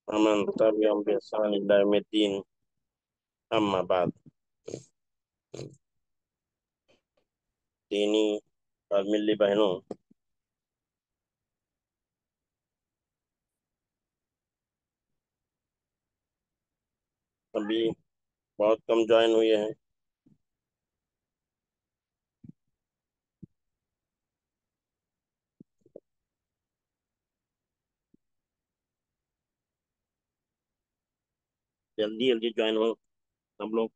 अमन तबियम बेहसान इल्ला यौमिद्दीन, अम्मा बाद। दीनी और मिल्ली बहनों, अभी बहुत कम ज्वाइन हुए हैं। जल्दी जल्दी ज्वाइन हो सब लोग।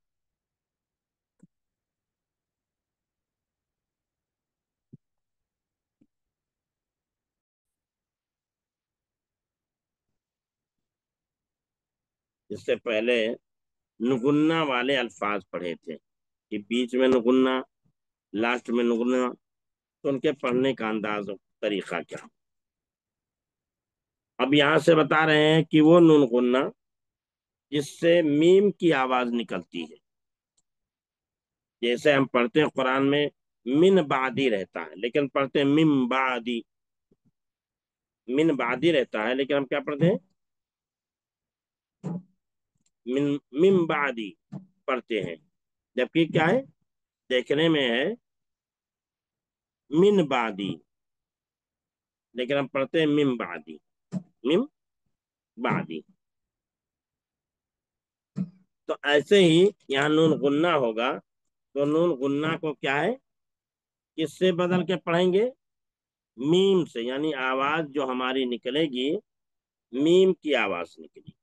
इससे पहले नुगुन्ना वाले अल्फाज पढ़े थे कि बीच में नुगुन्ना, लास्ट में नुगुन्ना, तो उनके पढ़ने का अंदाज और तरीका क्या। अब यहाँ से बता रहे हैं कि वो नून गुन्ना जिससे मीम की आवाज निकलती है। जैसे हम पढ़ते हैं कुरान में मिन बादी रहता है, लेकिन पढ़ते हैं मिम बादी। मिन बादी रहता है, लेकिन हम क्या पढ़ते हैं, मिन मिम बादी पढ़ते हैं। जबकि क्या है, देखने में है मिन बादी, लेकिन हम पढ़ते हैं मिम बादी। मिम बादी। तो ऐसे ही यहाँ नून गुन्ना होगा, तो नून गुन्ना को क्या है, किससे बदल के पढ़ेंगे, मीम से। यानी आवाज जो हमारी निकलेगी, मीम की आवाज निकलेगी।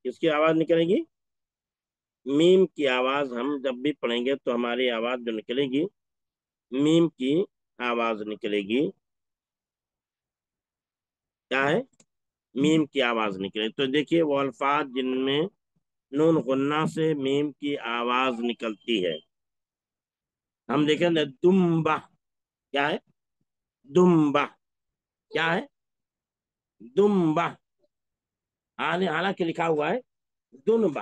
किसकी आवाज निकलेगी, मीम की आवाज। हम जब भी पढ़ेंगे तो हमारी आवाज जो निकलेगी, मीम की आवाज निकलेगी। क्या है, मीम की आवाज निकले। तो देखिए वो अल्फाज जिनमें नून गुन्ना से मीम की आवाज निकलती है, हम देखेंगे दुम्बा। क्या है, दुम्बा। क्या है, दुम्बा। हालांकि लिखा हुआ है दुनबा।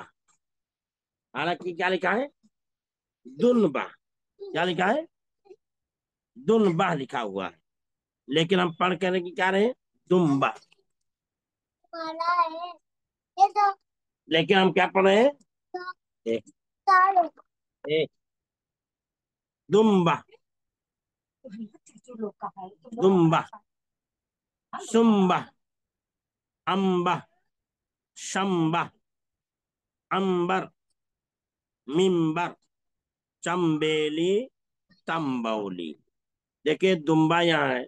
हालांकि क्या लिखा है, दुनबा। क्या लिखा है, दुनबा लिखा हुआ है, लेकिन हम पढ़ कर की क्या रहे, दुम्बा। लेकिन हम क्या पढ़ रहे हैं, एक, एक, दुम्बा, दुम्बा, सुम्बा, अम्बा, शम्बा, अंबर, मिम्बर, चम्बेली, तम्बौली। देखिए दुम्बा यहाँ है,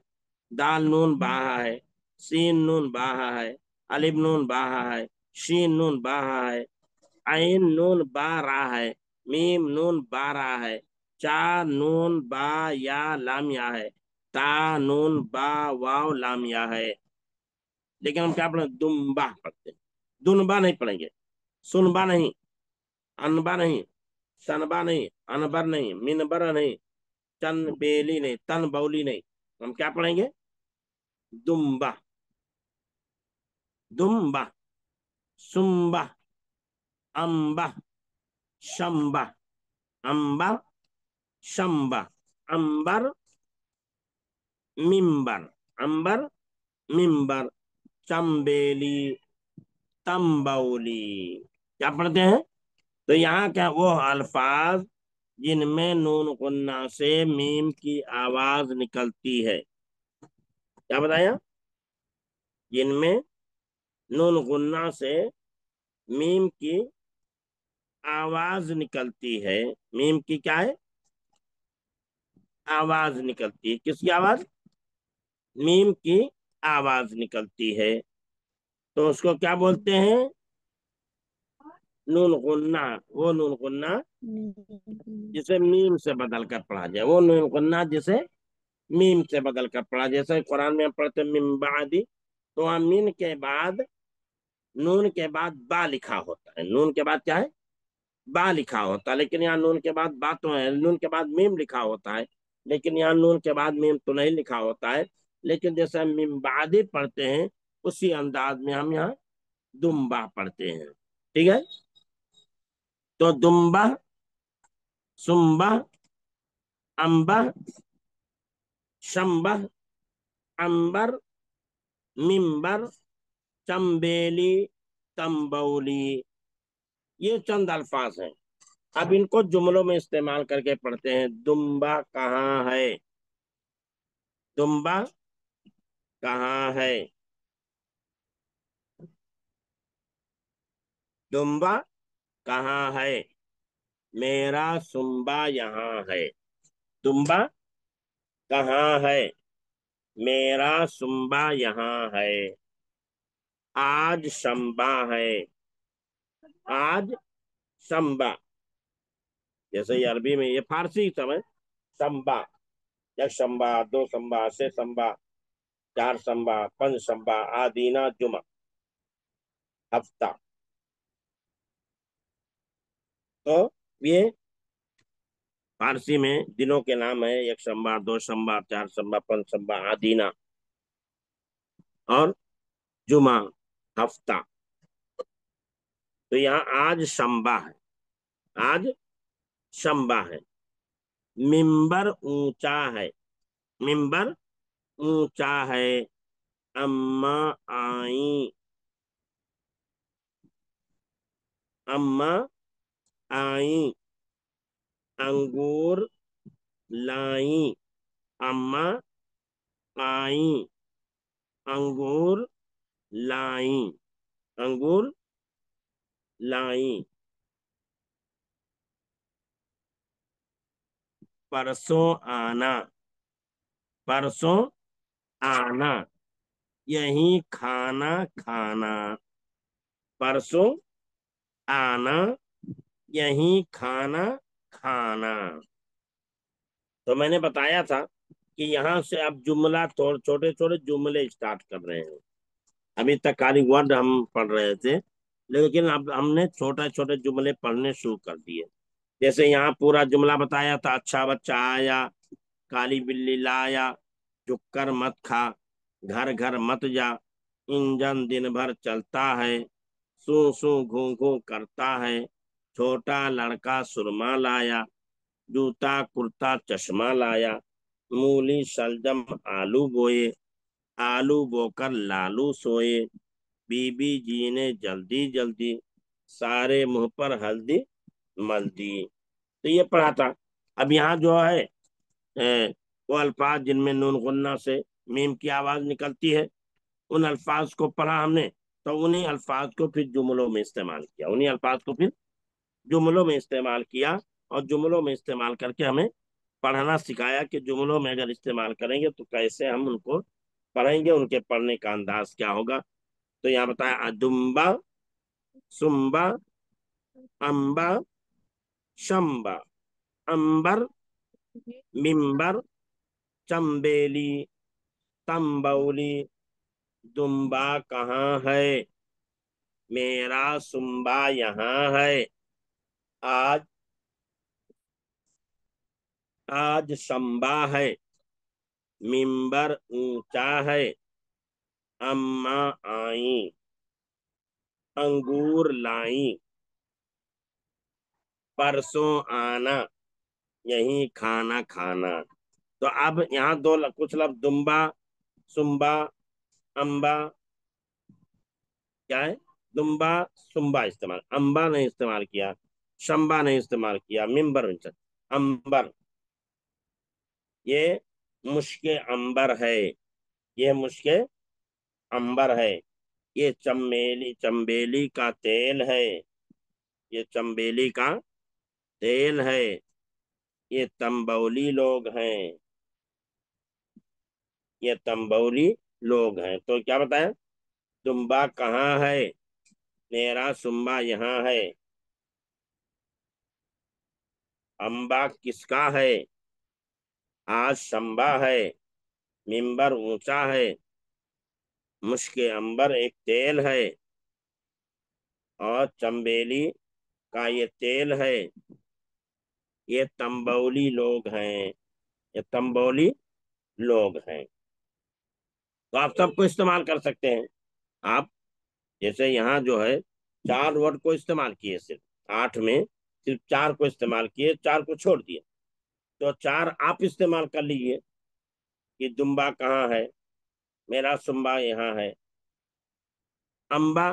दाल नून बाहा है, सीन नून बाहा है, अलिफ नून बाहा है, शीन नून बाहा है, आइन नून बा रहा है, मीम नून बा रहा है, चा नून बा या लाम या है, ता नून बा वाव लाम या है। लेकिन हम क्या पढ़े, दुम्बा पढ़ते हैं। दुनबा नहीं पढ़ेंगे, सुनबा नहीं, अनबा नहीं, सनबा नहीं, अनबर नहीं, मिनबर नहीं, चन बेली नहीं, तन बौली नहीं। हम क्या पढ़ेंगे, दुम्बा, दुम्बा, सुम्बा, अम्बा, शम्बा, अम्बा, शम्बा, अंबर, मिम्बर, अंबर, मिम्बर, चम्बेली, तम्बौली। क्या पढ़ते हैं, तो यहाँ क्या, वो अल्फाज जिनमें नून गुन्ना से मीम की आवाज निकलती है। क्या बताया, जिनमें नून गुन्ना से मीम की आवाज निकलती है। मीम की क्या है, आवाज निकलती है। किसकी आवाज, मीम की आवाज निकलती है, तो उसको क्या बोलते हैं, नून गुन्ना। वो नून गुन्ना जिसे मीम से बदल कर पढ़ा जाए, वो नून गुन्ना जिसे मीम से बदल कर पढ़ा। जैसे कुरान में हम पढ़ते हैं मिम बादी, तो वहाँ मीन के बाद, नून के बाद बा लिखा होता है। नून के बाद क्या है, बा लिखा होता है, लेकिन यहाँ नून के बाद बा तो है, नून के बाद मीम लिखा होता है, लेकिन यहाँ नून के बाद मीम तो नहीं लिखा होता है। लेकिन जैसे हम मिम बादी पढ़ते हैं, उसी अंदाज में हम यहाँ दुम्बा पढ़ते हैं। ठीक है, तो दुम्बा, सुम्बा, अम्बा, शम्बा, अंबर, मिम्बर, चम्बेली, तंबौली। ये चंद अल्फाज हैं। अब इनको जुमलों में इस्तेमाल करके पढ़ते हैं। दुम्बा कहाँ है? दुम्बा कहाँ है? दुम्बा कहाँ है? मेरा सुम्बा यहाँ है। दुम्बा कहाँ है? मेरा सुम्बा यहाँ है। आज शंबा है। आज शंबा। जैसे ये अरबी में, ये फारसी सब है। शंबा, एक शंबा, दो शंबा, छह शंबा, चार शंबा, पंच शंबा, आदीना, जुमा, हफ्ता। तो ये फारसी में दिनों के नाम है। एक शंबा, दो शंबा, चार शंबा, पंच शंबा, आदीना और जुमा, हफ्ता। तो यहाँ आज शंबा है। आज शंबा है। मिंबर ऊंचा है। मिंबर ऊंचा है। अम्मा आई। अम्मा आई। अंगूर लाई। अम्मा आई। अंगूर लाई। अंगूर लाई। परसों आना। परसों आना। यही खाना खाना। परसों आना। यही खाना खाना। तो मैंने बताया था कि यहाँ से अब जुमला, थोड़े छोटे छोटे जुमले स्टार्ट कर रहे हैं। अभी तक खाली वर्ड हम पढ़ रहे थे, लेकिन अब हमने छोटे छोटे जुमले पढ़ने शुरू कर दिए। जैसे यहाँ पूरा जुमला बताया था। अच्छा बच्चा आया, काली बिल्ली लाया, चुक्कर मत खा, घर घर मत जा, इंजन दिन भर चलता है, सू सू घू घू करता है, छोटा लड़का सुरमा लाया, जूता कुर्ता चश्मा लाया, मूली शलजम आलू बोए, आलू बोकर लालू सोए, बीबी जी ने जल्दी जल्दी सारे मुंह पर हल्दी मल दी। तो ये पढ़ा था। अब यहाँ जो है वो अल्फाज जिनमें नून गुन्ना से मीम की आवाज निकलती है, उन अल्फाज को पढ़ा हमने। तो उन्हीं अल्फाज को फिर जुमलों में इस्तेमाल किया। उन्हीं अल्फाज को फिर जुमलों में इस्तेमाल किया। और जुमलों में इस्तेमाल करके हमें पढ़ना सिखाया कि जुमलों में अगर इस्तेमाल करेंगे तो कैसे हम उनको पढ़ेंगे, उनके पढ़ने का अंदाज क्या होगा। तो यहाँ बताया दुम्बा, सुम्बा, अम्बा, शंबा, अंबर, मिंबर, चंबेली, तंबौली। दुम्बा कहाँ है? मेरा सुम्बा यहाँ है। आज आज शंबा है। मिंबर ऊंचा है। अम्मा आई। अंगूर लाई। परसों आना। यही खाना खाना। तो अब यहाँ कुछ लफ्ज दुम्बा, सुम्बा, अम्बा, क्या है? दुम्बा, सुम्बा इस्तेमाल, अम्बा नहीं इस्तेमाल किया, शंबा नहीं इस्तेमाल किया, मिंबर नहीं अंबर। ये मुश्के अंबर है। ये मुश्के अंबर है। ये चमेली, चंबेली का तेल है। ये चंबेली का तेल है। ये तंबौली लोग हैं। ये तंबौली लोग हैं। तो क्या बताया? दुम्बा कहाँ है? मेरा सुम्बा यहाँ है। अम्बा किसका है? आज शंबा है। मिंबर ऊंचा है। मुश्के अंबर एक तेल है। और चंबेली का ये तेल है। ये तंबौली लोग हैं। ये तंबौली लोग हैं। तो आप सबको इस्तेमाल कर सकते हैं। आप जैसे यहाँ जो है चार वर्ड को इस्तेमाल किए, सिर्फ आठ में सिर्फ चार को इस्तेमाल किए, चार को छोड़ दिए। तो चार आप इस्तेमाल कर लीजिए कि दुम्बा कहाँ है? मेरा सुम्बा यहाँ है। अम्बा,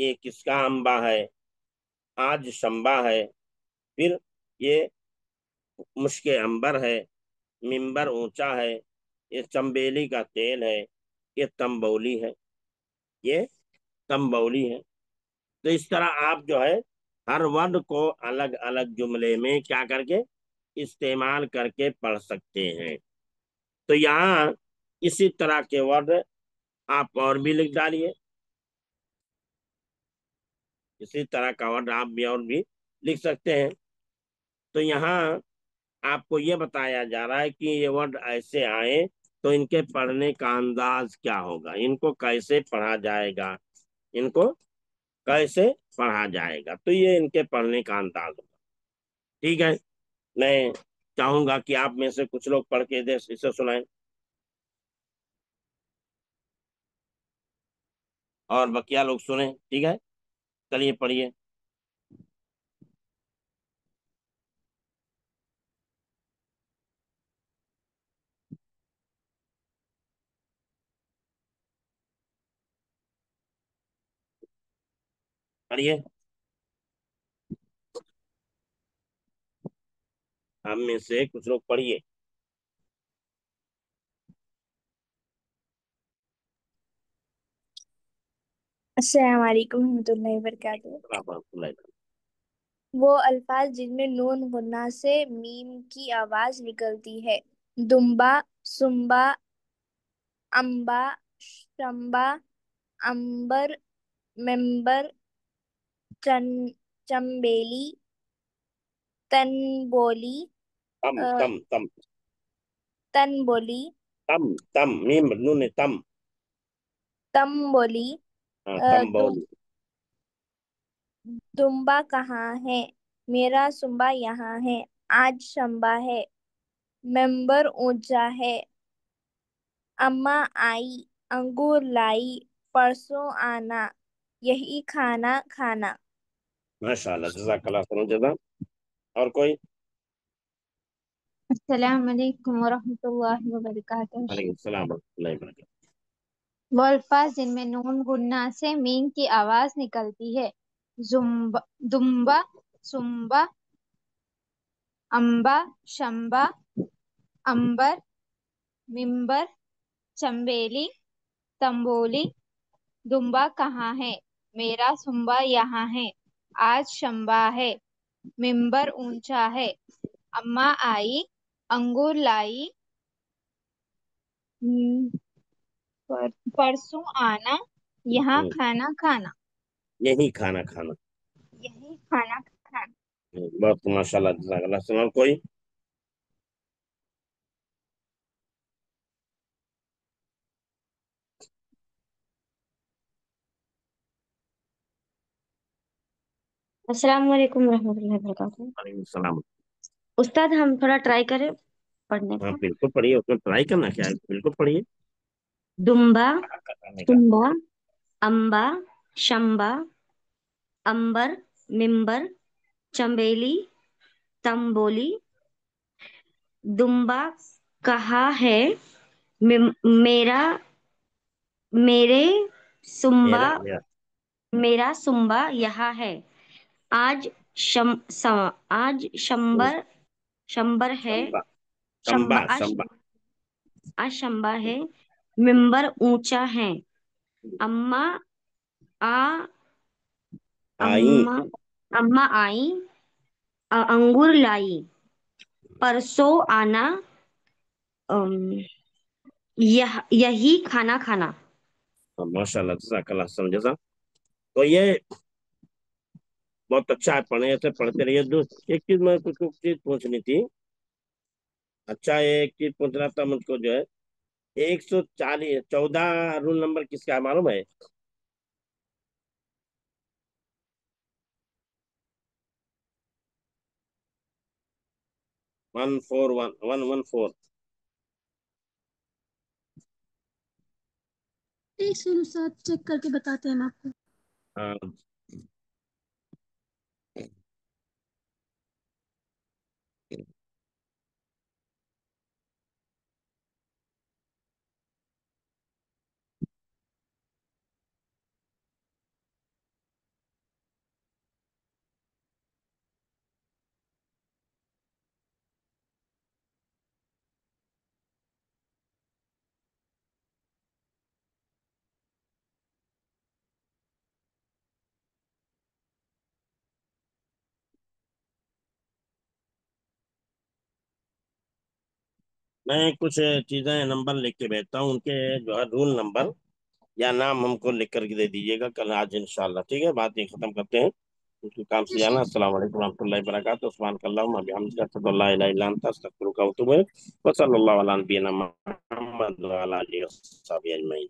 ये किसका अम्बा है, आज शंबा है, फिर ये मुश्के अंबर है, मिंबर ऊंचा है, ये चंबेली का तेल है, ये तंबौली है, ये तंबौली है। तो इस तरह आप जो है हर वर्ड को अलग अलग जुमले में क्या करके इस्तेमाल करके पढ़ सकते हैं। तो यहाँ इसी तरह के वर्ड आप और भी लिख डालिए, इसी तरह का वर्ड आप भी और भी लिख सकते हैं। तो यहाँ आपको ये बताया जा रहा है कि ये वर्ड ऐसे आए तो इनके पढ़ने का अंदाज क्या होगा, इनको कैसे पढ़ा जाएगा, इनको कैसे पढ़ा जाएगा, तो ये इनके पढ़ने का अंदाज होगा। ठीक है, मैं चाहूंगा कि आप में से कुछ लोग पढ़ के दे इसे सुनाएं और बकिया लोग सुने। ठीक है, चलिए पढ़िए। पढ़िए, आप में से कुछ लोग पढ़िए। अस्सलाम वालेकुम रहमतुल्लाहि व बरकातुहू। वो अल्फाज जिनमें नून गुन्ना से मीम की आवाज निकलती है। दुम्बा, सुम्बा, अम्बा, शम्बा, अंबर, मेंबर, चन चंबेली, तनबोली, तम अ, तम तम तनबोली, तम तम मीम नून तम। तंबोली, हाँ, अ, तम दुम बोल। दुम्बा कहाँ है, मेरा सुम्बा यहाँ है, आज शंबा है, मेंबर ऊंचा है, अम्मा आई, अंगूर लाई, परसों आना, यही खाना खाना। माशाल्लाह, जज़ाकल्लाह खैरन जज़ा। और कोई? अस्सलाम वालेकुम वरहमतुल्लाहि वबरकातुहू। वालेकुम सलाम व रहमतुल्लाहि व बरकातहू। वो अल्फाज जिनमें नून गुन्ना से मीम की आवाज निकलती है। जुम्बा, दुम्बा, सुम्बा, अम्बा, शम्बा, अंबर, मिंबर, चंबेली, तंबोली। दुम्बा कहाँ है, मेरा सुम्बा यहाँ है, आज शंबा है, मिंबर ऊंचा है, अम्मा आई, अंगूर लाई, हम्म, परसों आना, यहाँ हम्म, खाना खाना। यही खाना खाना। यही खाना खाना। बहुत माशाल्लाह, जज़ाकल्लाह। सुना कोई? अस्सलाम वालेकुम रहमतुल्लाहि वबरकातुहू। वालेकुम सलाम। उस्ताद हम थोड़ा ट्राई करें पढ़ने हाँ का। बिल्कुल पढ़िए, उसमें ट्राई करना क्या है, बिल्कुल पढ़िए। दुम्बा, करने का। सुम्बा, अम्बा, शम्बा, अंबर, मिंबर, चंबेली, तंबोली। दुम्बा कहाँ है, मेरा, मेरे सुम्बा, मेरा मेरा मेरा सुम्बा यहाँ है, आज आज हम्म, शंबर, शंबर है, शंबा शंबा शंबा आज, शंबा। आज शंबा है, मिंबर ऊंचा है, अम्मा आ, आई। अम्मा, अम्मा आई, अंगूर लाई, परसों आना, अम, यही खाना खाना। माशाल्लाह, जज़ाकल्लाह समझा। तो ये बहुत अच्छा है, पढ़ने ऐसे पढ़ते रहिए। एक चीज मैं कुछ कुछ चीज पूछनी थी। अच्छा, एक चीज पूछ रहा था मुझको जो है, 140 14 रूल नंबर किसका है मालूम है? 141 114। एक सेकंड साथ चेक करके बताते हैं हम आपको। हाँ, मैं कुछ चीजें नंबर लिख के भेजता हूँ, उनके जो है रूल नंबर या नाम हमको लिख करके दे दीजिएगा कल आज इंशाल्लाह। ठीक है, बात ये खत्म करते हैं, उनके काम से जाना। अस्सलाम वालेकुम रहमतुल्लाहि व बरकातहू। सुब्हानकल्लाहुम्मा व बिहम्दिका अशहदु अल्ला इलाहा इल्ला अंता अस्तगफिरुका व अतूबु इलैक। व सल्लल्लाहु अला नबिय्यिना मुहम्मद व अला आलिहि व सहाबिहि अजमईन।